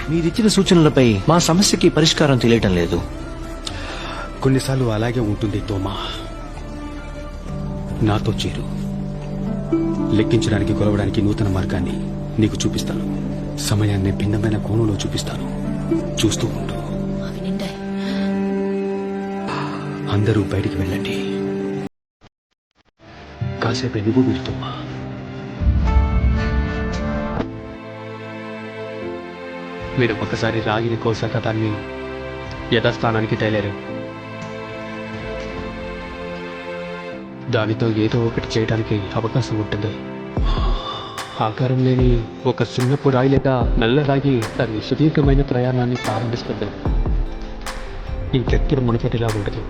మీరిచ్చిన సూచనలపై మా సమస్యకి పరిష్కారం తెలియటం లేదు. కొన్నిసార్లు అలాగే ఉంటుంది తోమా. నాతో చేరు. లెక్కించడానికి కొలవడానికి నూతన మార్గాన్ని నీకు చూపిస్తాను. సమయాన్ని భిన్నమైన కోణంలో చూపిస్తాను. చూస్తూ ఉండు. అందరూ బయటికి వెళ్ళండి. కాసేపు నువ్వు వెళ్తుమ్మా. మీరు ఒక్కసారి రాగిని కోసాక దాన్ని యథాస్థానానికి తేలేరు. దానితో ఏదో ఒకటి చేయడానికి అవకాశం ఉంటుంది. ఆకారం లేని ఒక సున్నపు రాయి లేదా నల్ల రాగి దాని సుదీర్ఘమైన ప్రయాణాన్ని ప్రారంభిస్తుంది. ఇంకెప్పుడు మునుపటిలా ఉండదు.